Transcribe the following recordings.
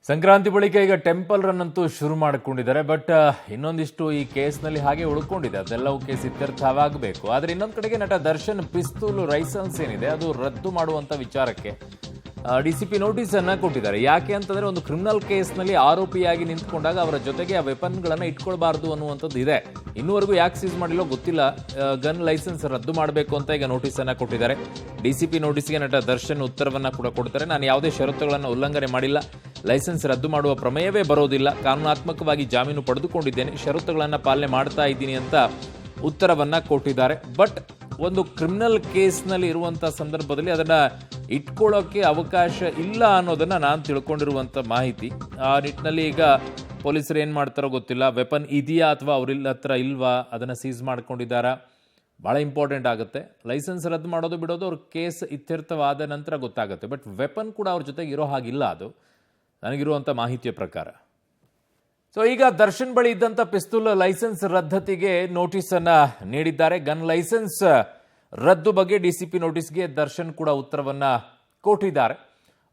ಸಂಕ್ರಾಂತಿ ಬಳಿಕ ಈಗ temple run ಅಂತೂ ಶುರು ಮಾಡಿಕೊಂಡಿದ್ದಾರೆ. ಬಟ್ ಇನ್ನೊಂದಿಷ್ಟು ಈ ಕೇಸ್ನಲ್ಲಿ ಹಾಗೆ ಉಳ್ಕೊಂಡಿದೆ. ಅದೆಲ್ಲವೂ ಕೇಸ್ ಇತ್ಯರ್ಥವಾಗಬೇಕು. ಆದರೆ ಇನ್ನೊಂದು ಕಡೆಗೆ ನಟ ದರ್ಶನ್ ಪಿಸ್ತೂಲ್ ಲೈಸೆನ್ಸ್ ಏನಿದೆ ಅದು ರದ್ದು ಮಾಡುವಂಥ ವಿಚಾರಕ್ಕೆ ಡಿಸಿಪಿ ನೋಟಿಸ್ ಅನ್ನ ಕೊಟ್ಟಿದ್ದಾರೆ. ಯಾಕೆ ಅಂತಂದ್ರೆ ಒಂದು ಕ್ರಿಮಿನಲ್ ಕೇಸ್ನಲ್ಲಿ ಆರೋಪಿಯಾಗಿ ನಿಂತ್ಕೊಂಡಾಗ ಅವರ ಜೊತೆಗೆ ಆ ವೆಪನ್ಗಳನ್ನು ಇಟ್ಕೊಳ್ಬಾರ್ದು ಅನ್ನುವಂಥದ್ದು ಇದೆ. ಇನ್ನೂವರೆಗೂ ಯಾಕೆ ಸೀಸ್ ಮಾಡಿಲ್ಲೋ ಗೊತ್ತಿಲ್ಲ. ಗನ್ ಲೈಸೆನ್ಸ್ ರದ್ದು ಮಾಡಬೇಕು ಅಂತ ಈಗ ನೋಟಿಸ್ ಅನ್ನ ಕೊಟ್ಟಿದ್ದಾರೆ. ಡಿಸಿಪಿ ನೋಟಿಸ್ಗೆ ನಟ ದರ್ಶನ್ ಉತ್ತರವನ್ನ ಕೂಡ ಕೊಡ್ತಾರೆ. ನಾನು ಯಾವುದೇ ಷರತ್ತುಗಳನ್ನು ಉಲ್ಲಂಘನೆ ಮಾಡಿಲ್ಲ, ಲೈಸೆನ್ಸ್ ರದ್ದು ಮಾಡುವ ಪ್ರಮೇಯವೇ ಬರೋದಿಲ್ಲ, ಕಾನೂನಾತ್ಮಕವಾಗಿ ಜಾಮೀನು ಪಡೆದುಕೊಂಡಿದ್ದೇನೆ, ಷರತ್ತುಗಳನ್ನು ಪಾಲನೆ ಮಾಡ್ತಾ ಇದ್ದೀನಿ ಅಂತ ಉತ್ತರವನ್ನ ಕೊಟ್ಟಿದ್ದಾರೆ. ಬಟ್ ಒಂದು ಕ್ರಿಮಿನಲ್ ಕೇಸ್ನಲ್ಲಿ ಇರುವಂಥ ಸಂದರ್ಭದಲ್ಲಿ ಅದನ್ನು ಇಟ್ಕೊಳ್ಳೋಕ್ಕೆ ಅವಕಾಶ ಇಲ್ಲ ಅನ್ನೋದನ್ನು ನಾನು ತಿಳ್ಕೊಂಡಿರುವಂಥ ಮಾಹಿತಿ. ಆ ನಿಟ್ಟಿನಲ್ಲಿ ಈಗ ಪೊಲೀಸರು ಏನು ಮಾಡ್ತಾರೋ ಗೊತ್ತಿಲ್ಲ. ವೆಪನ್ ಇದೆಯಾ ಅಥವಾ ಅವ್ರಿಲ್ಲ ಹತ್ರ ಇಲ್ವಾ, ಅದನ್ನು ಸೀಸ್ ಮಾಡ್ಕೊಂಡಿದ್ದಾರಾ, ಭಾಳ ಇಂಪಾರ್ಟೆಂಟ್ ಆಗುತ್ತೆ. ಲೈಸೆನ್ಸ್ ರದ್ದು ಮಾಡೋದು ಬಿಡೋದು ಅವ್ರ ಕೇಸ್ ಇತ್ಯರ್ಥವಾದ ನಂತರ ಗೊತ್ತಾಗುತ್ತೆ. ಬಟ್ ವೆಪನ್ ಕೂಡ ಅವ್ರ ಜೊತೆಗೆ ಇರೋ ಹಾಗಿಲ್ಲ, ಅದು ನನಗಿರುವಂಥ ಮಾಹಿತಿಯ ಪ್ರಕಾರ. ಸೊ ಈಗ ದರ್ಶನ್ ಬಳಿ ಇದ್ದಂಥ ಪಿಸ್ತೂಲ್ ಲೈಸೆನ್ಸ್ ರದ್ದತಿಗೆ ನೋಟಿಸನ್ನು ನೀಡಿದ್ದಾರೆ. ಗನ್ ಲೈಸೆನ್ಸ್ ರದ್ದು ಬಗ್ಗೆ ಡಿಸಿಪಿ ನೋಟಿಸ್ಗೆ ದರ್ಶನ್ ಕೂಡ ಉತ್ತರವನ್ನು ಕೊಟ್ಟಿದ್ದಾರೆ.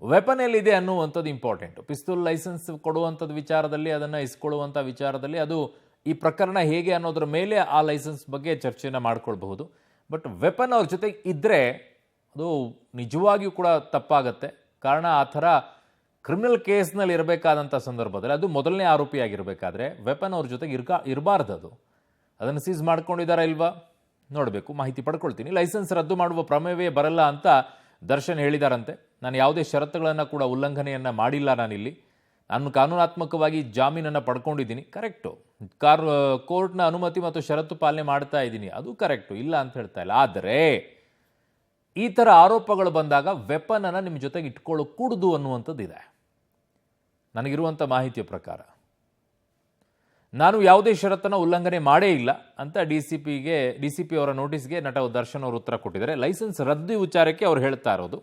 ವೆಪನ್ ಎಲ್ಲಿದೆ ಅನ್ನುವಂಥದ್ದು ಇಂಪಾರ್ಟೆಂಟ್. ಪಿಸ್ತೂಲ್ ಲೈಸೆನ್ಸ್ ಕೊಡುವಂಥದ್ದು ವಿಚಾರದಲ್ಲಿ, ಅದನ್ನು ಇಸ್ಕೊಳ್ಳುವಂಥ ವಿಚಾರದಲ್ಲಿ, ಅದು ಈ ಪ್ರಕರಣ ಹೇಗೆ ಅನ್ನೋದ್ರ ಮೇಲೆ ಆ ಲೈಸೆನ್ಸ್ ಬಗ್ಗೆ ಚರ್ಚೆಯನ್ನು ಮಾಡ್ಕೊಳ್ಬಹುದು. ಬಟ್ ವೆಪನ್ ಅವ್ರ ಜೊತೆಗೆ ಇದ್ದರೆ ಅದು ನಿಜವಾಗಿಯೂ ಕೂಡ ತಪ್ಪಾಗತ್ತೆ. ಕಾರಣ ಆ ಥರ ಕ್ರಿಮಿನಲ್ ಕೇಸ್ನಲ್ಲಿ ಇರಬೇಕಾದಂಥ ಸಂದರ್ಭದಲ್ಲಿ, ಅದು ಮೊದಲನೇ ಆರೋಪಿಯಾಗಿರಬೇಕಾದ್ರೆ ವೆಪನ್ ಅವ್ರ ಜೊತೆಗೆ ಇರಬಾರ್ದು. ಅದನ್ನು ಸೀಸ್ ಮಾಡ್ಕೊಂಡಿದ್ದಾರಾ ಇಲ್ವಾ ನೋಡಬೇಕು, ಮಾಹಿತಿ ಪಡ್ಕೊಳ್ತೀನಿ. ಲೈಸೆನ್ಸ್ ರದ್ದು ಮಾಡುವ ಪ್ರಮೇಯವೇ ಬರಲ್ಲ ಅಂತ ದರ್ಶನ್ ಹೇಳಿದಾರಂತೆ. ನಾನು ಯಾವುದೇ ಷರತ್ತುಗಳನ್ನು ಕೂಡ ಉಲ್ಲಂಘನೆಯನ್ನು ಮಾಡಿಲ್ಲ. ನಾನು ಕಾನೂನಾತ್ಮಕವಾಗಿ ಜಾಮೀನನ್ನು ಪಡ್ಕೊಂಡಿದ್ದೀನಿ, ಕರೆಕ್ಟು. ಕೋರ್ಟ್ನ ಅನುಮತಿ ಮತ್ತು ಷರತ್ತು ಪಾಲನೆ ಮಾಡ್ತಾ ಇದ್ದೀನಿ, ಅದು ಕರೆಕ್ಟು, ಇಲ್ಲ ಅಂತ ಹೇಳ್ತಾ ಇಲ್ಲ. ಆದರೆ ಈ ಥರ ಆರೋಪಗಳು ಬಂದಾಗ ವೆಪನನ್ನು ನಿಮ್ಮ ಜೊತೆಗೆ ಇಟ್ಕೊಳ್ಳೋಕೂಡ್ದು ಅನ್ನುವಂಥದ್ದು ಇದೆ ನನಗಿರುವಂಥ ಮಾಹಿತಿಯ ಪ್ರಕಾರ. ನಾನು ಯಾವುದೇ ಷರತ್ತನ್ನು ಉಲ್ಲಂಘನೆ ಮಾಡೇ ಇಲ್ಲ ಅಂತ ಡಿಸಿಪಿ ಅವರ ನೋಟಿಸ್ಗೆ ನಟ ದರ್ಶನ್ ಅವರು ಉತ್ತರ ಕೊಟ್ಟಿದ್ದಾರೆ. ಲೈಸೆನ್ಸ್ ರದ್ದು ವಿಚಾರಕ್ಕೆ ಅವ್ರು ಹೇಳ್ತಾ ಇರೋದು.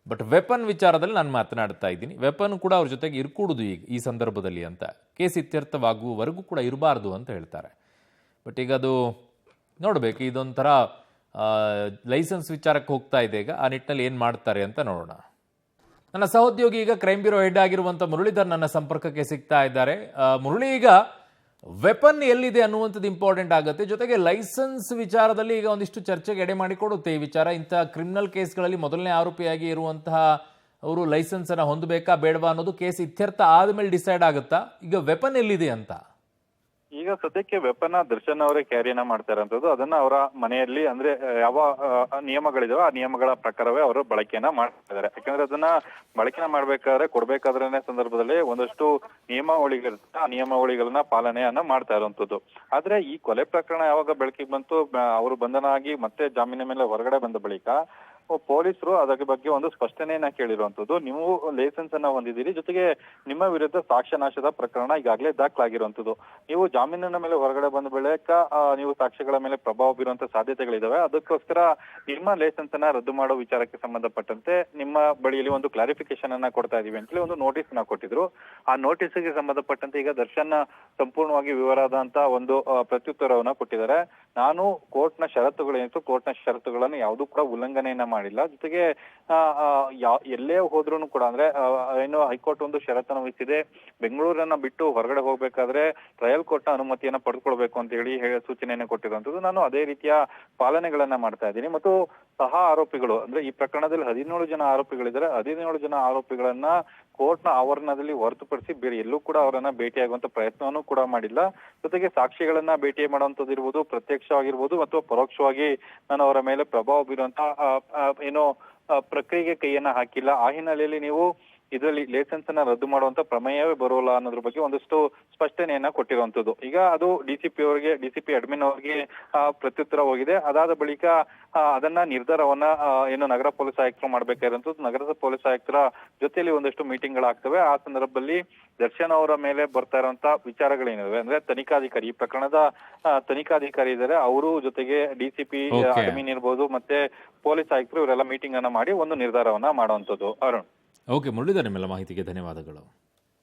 ಬಟ್ ವೆಪನ್ ವಿಚಾರದಲ್ಲಿ ನಾನು ಮಾತನಾಡ್ತಾ ಇದ್ದೀನಿ. ವೆಪನ್ ಕೂಡ ಅವ್ರ ಜೊತೆಗೆ ಇರ್ಕೂಡುದು ಈ ಸಂದರ್ಭದಲ್ಲಿ ಅಂತ, ಕೇಸ್ ಇತ್ಯರ್ಥವಾಗುವವರೆಗೂ ಕೂಡ ಇರಬಾರ್ದು ಅಂತ ಹೇಳ್ತಾರೆ. ಬಟ್ ಈಗ ಅದು ನೋಡಬೇಕು, ಇದೊಂಥರ ಲೈಸೆನ್ಸ್ ವಿಚಾರಕ್ಕೆ ಹೋಗ್ತಾ ಇದೆ. ಈಗ ಆ ನಿಟ್ಟಿನಲ್ಲಿ ಏನು ಮಾಡ್ತಾರೆ ಅಂತ ನೋಡೋಣ. ನನ್ನ ಸಹೋದ್ಯೋಗಿ ಈಗ ಕ್ರೈಮ್ ಬ್ಯೂರೋ ಹೆಡ್ ಆಗಿರುವಂಥ ಮುರಳೀಧರ್ ನನ್ನ ಸಂಪರ್ಕಕ್ಕೆ ಸಿಗ್ತಾ ಇದ್ದಾರೆ. ಮುರಳಿ, ಈಗ ವೆಪನ್ ಎಲ್ಲಿದೆ ಅನ್ನುವಂಥದ್ದು ಇಂಪಾರ್ಟೆಂಟ್ ಆಗುತ್ತೆ. ಜೊತೆಗೆ ಲೈಸೆನ್ಸ್ ವಿಚಾರದಲ್ಲಿ ಈಗ ಒಂದಿಷ್ಟು ಚರ್ಚೆಗೆ ಎಡೆ ಮಾಡಿಕೊಡುತ್ತೆ ಈ ವಿಚಾರ. ಇಂಥ ಕ್ರಿಮಿನಲ್ ಕೇಸ್ಗಳಲ್ಲಿ ಮೊದಲನೇ ಆರೋಪಿಯಾಗಿ ಇರುವಂತಹ ಅವರು ಲೈಸೆನ್ಸನ್ನು ಹೊಂದಬೇಕಾ ಬೇಡವಾ ಅನ್ನೋದು ಕೇಸ್ ಇತ್ಯರ್ಥ ಆದಮೇಲೆ ಡಿಸೈಡ್ ಆಗುತ್ತಾ. ಈಗ ವೆಪನ್ ಎಲ್ಲಿದೆ ಅಂತ ಈಗ ಸದ್ಯಕ್ಕೆ ವೆಪನ್ ದರ್ಶನ್ ಅವರೇ ಕ್ಯಾರಿಯನ್ನ ಮಾಡ್ತಾ ಇರೋಂಥದ್ದು. ಅದನ್ನ ಅವರ ಮನೆಯಲ್ಲಿ ಅಂದ್ರೆ ಯಾವ ನಿಯಮಗಳಿದಾವೆ ಆ ನಿಯಮಗಳ ಪ್ರಕಾರವೇ ಅವರು ಬಳಕೆಯನ್ನ ಮಾಡ್ತಾ ಇದ್ದಾರೆ. ಯಾಕಂದ್ರೆ ಅದನ್ನ ಬಳಕೆನ ಮಾಡ್ಬೇಕಾದ್ರೆ ಕೊಡ್ಬೇಕಾದ್ರೆ ಸಂದರ್ಭದಲ್ಲಿ ಒಂದಷ್ಟು ನಿಯಮಾವಳಿಗಳಿರುತ್ತೆ, ಆ ನಿಯಮಾವಳಿಗಳನ್ನ ಪಾಲನೆಯನ್ನ ಮಾಡ್ತಾ ಇರುವಂತದ್ದು. ಆದ್ರೆ ಈ ಕೊಲೆ ಪ್ರಕರಣ ಯಾವಾಗ ಬೆಳಕಿಗೆ ಬಂತು, ಅವರು ಬಂಧನ ಆಗಿ ಮತ್ತೆ ಜಾಮೀನಿನ ಮೇಲೆ ಹೊರಗಡೆ ಬಂದ ಬಳಿಕ ಪೊಲೀಸರು ಅದರ ಬಗ್ಗೆ ಒಂದು ಸ್ಪಷ್ಟನೆಯನ್ನ ಕೇಳಿರುವಂತದ್ದು. ನೀವು ಲೈಸೆನ್ಸ್ ಅನ್ನ ಹೊಂದಿದ್ದೀರಿ, ಜೊತೆಗೆ ನಿಮ್ಮ ವಿರುದ್ಧ ಸಾಕ್ಷ್ಯನಾಶದ ಪ್ರಕರಣ ಈಗಾಗಲೇ ದಾಖಲಾಗಿರುವಂತದ್ದು. ನೀವು ಜಾಮೀನಿನ ಮೇಲೆ ಹೊರಗಡೆ ಬಂದ ಬಳಿಕ ನೀವು ಸಾಕ್ಷ್ಯಗಳ ಮೇಲೆ ಪ್ರಭಾವ ಬೀರುವಂತ ಸಾಧ್ಯತೆಗಳಿದಾವೆ. ಅದಕ್ಕೋಸ್ಕರ ನಿಮ್ಮ ಲೈಸೆನ್ಸ್ ಅನ್ನ ರದ್ದು ಮಾಡೋ ವಿಚಾರಕ್ಕೆ ಸಂಬಂಧಪಟ್ಟಂತೆ ನಿಮ್ಮ ಬಳಿಯಲ್ಲಿ ಒಂದು ಕ್ಲಾರಿಫಿಕೇಶನ್ ಅನ್ನ ಕೊಡ್ತಾ ಇದೀವಿ ಅಂತೇಳಿ ಒಂದು ನೋಟಿಸ್ ನ ಕೊಟ್ಟಿದ್ರು. ಆ ನೋಟಿಸ್ಗೆ ಸಂಬಂಧಪಟ್ಟಂತೆ ಈಗ ದರ್ಶನ್ ಸಂಪೂರ್ಣವಾಗಿ ವಿವರವಾದಂತ ಒಂದು ಪ್ರತ್ಯುತ್ತರವನ್ನ ಕೊಟ್ಟಿದ್ದಾರೆ. ನಾನು ಕೋರ್ಟ್ನ ಷರತ್ತುಗಳೇನಿತ್ತು, ಕೋರ್ಟ್ನ ಷರತ್ತುಗಳನ್ನು ಯಾವುದೂ ಕೂಡ ಉಲ್ಲಂಘನೆಯನ್ನ ಮಾಡಿಲ್ಲ. ಜೊತೆಗೆ ಎಲ್ಲೇ ಹೋದ್ರೂ ಕೂಡ ಅಂದ್ರೆ ಏನು ಹೈಕೋರ್ಟ್ ಒಂದು ಷರತ್ತನ್ನು ವಹಿಸಿದೆ, ಬೆಂಗಳೂರನ್ನ ಬಿಟ್ಟು ಹೊರಗಡೆ ಹೋಗ್ಬೇಕಾದ್ರೆ ಟ್ರಯಲ್ ಕೋರ್ಟ್ನ ಅನುಮತಿಯನ್ನ ಪಡೆದುಕೊಳ್ಬೇಕು ಅಂತ ಹೇಳಿ ಸೂಚನೆಯನ್ನ ಕೊಟ್ಟಿರುವಂತದ್ದು. ನಾನು ಅದೇ ರೀತಿಯ ಪಾಲನೆಗಳನ್ನ ಮಾಡ್ತಾ ಇದ್ದೀನಿ. ಮತ್ತು ಸಹ ಆರೋಪಿಗಳು ಅಂದ್ರೆ ಈ ಪ್ರಕರಣದಲ್ಲಿ 17 ಜನ ಆರೋಪಿಗಳಿದ್ದಾರೆ. 17 ಜನ ಆರೋಪಿಗಳನ್ನ ಕೋರ್ಟ್ನ ಆವರಣದಲ್ಲಿ ಹೊರತುಪಡಿಸಿ ಬೇರೆ ಎಲ್ಲೂ ಕೂಡ ಅವರನ್ನ ಭೇಟಿಯಾಗುವಂತ ಪ್ರಯತ್ನವನ್ನು ಕೂಡ ಮಾಡಿಲ್ಲ. ಜೊತೆಗೆ ಸಾಕ್ಷಿಗಳನ್ನ ಭೇಟಿ ಮಾಡುವಂತದ್ದು ಇರ್ಬೋದು, ಪ್ರತ್ಯಕ್ಷವಾಗಿರ್ಬೋದು ಅಥವಾ ಪರೋಕ್ಷವಾಗಿ ನಾನು ಅವರ ಮೇಲೆ ಪ್ರಭಾವ ಬೀರುವಂತ ಏನೋ ಪ್ರಕ್ರಿಯೆಗೆ ಕೈಯನ್ನ ಹಾಕಿಲ್ಲ. ಆ ಹಿನ್ನೆಲೆಯಲ್ಲಿ ನೀವು ಇದರಲ್ಲಿ ಲೈಸೆನ್ಸ್ ಅನ್ನ ರದ್ದು ಮಾಡುವಂತ ಪ್ರಮೇಯವೇ ಬರೋಲ್ಲ ಅನ್ನೋದ್ರ ಬಗ್ಗೆ ಒಂದಷ್ಟು ಸ್ಪಷ್ಟನೆಯನ್ನ ಕೊಟ್ಟಿರುವಂತದ್ದು. ಈಗ ಅದು ಡಿಸಿಪಿ ಅಡ್ಮಿನ್ ಅವರಿಗೆ ಪ್ರತ್ಯುತ್ತರ ಹೋಗಿದೆ. ಅದಾದ ಬಳಿಕ ಅದನ್ನ ನಿರ್ಧಾರವನ್ನ ಏನು ನಗರ ಪೊಲೀಸ್ ಆಯುಕ್ತರು ಮಾಡ್ಬೇಕಾಗಿರುವಂತದ್ದು. ನಗರದ ಪೊಲೀಸ್ ಆಯುಕ್ತರ ಜೊತೆಯಲ್ಲಿ ಒಂದಷ್ಟು ಮೀಟಿಂಗ್ ಗಳಾಗ್ತವೆ. ಆ ಸಂದರ್ಭದಲ್ಲಿ ದರ್ಶನ್ ಅವರ ಮೇಲೆ ಬರ್ತಾ ಇರುವಂತ ವಿಚಾರಗಳೇನಿವೆ ಅಂದ್ರೆ ತನಿಖಾಧಿಕಾರಿ, ಈ ಪ್ರಕರಣದ ತನಿಖಾಧಿಕಾರಿ ಇದ್ದಾರೆ, ಅವರು ಜೊತೆಗೆ ಡಿಸಿಪಿ ಅಡ್ಮಿನ್ ಇರ್ಬೋದು ಮತ್ತೆ ಪೊಲೀಸ್ ಆಯುಕ್ತರು ಇವರೆಲ್ಲ ಮೀಟಿಂಗ್ ಅನ್ನ ಮಾಡಿ ಒಂದು ನಿರ್ಧಾರವನ್ನ ಮಾಡುವಂತದ್ದು. ಅರುಣ್. ಓಕೆ ಮುರಳೀಧರ್, ನಿಮ್ಮೆಲ್ಲ ಮಾಹಿತಿಗೆ ಧನ್ಯವಾದಗಳು.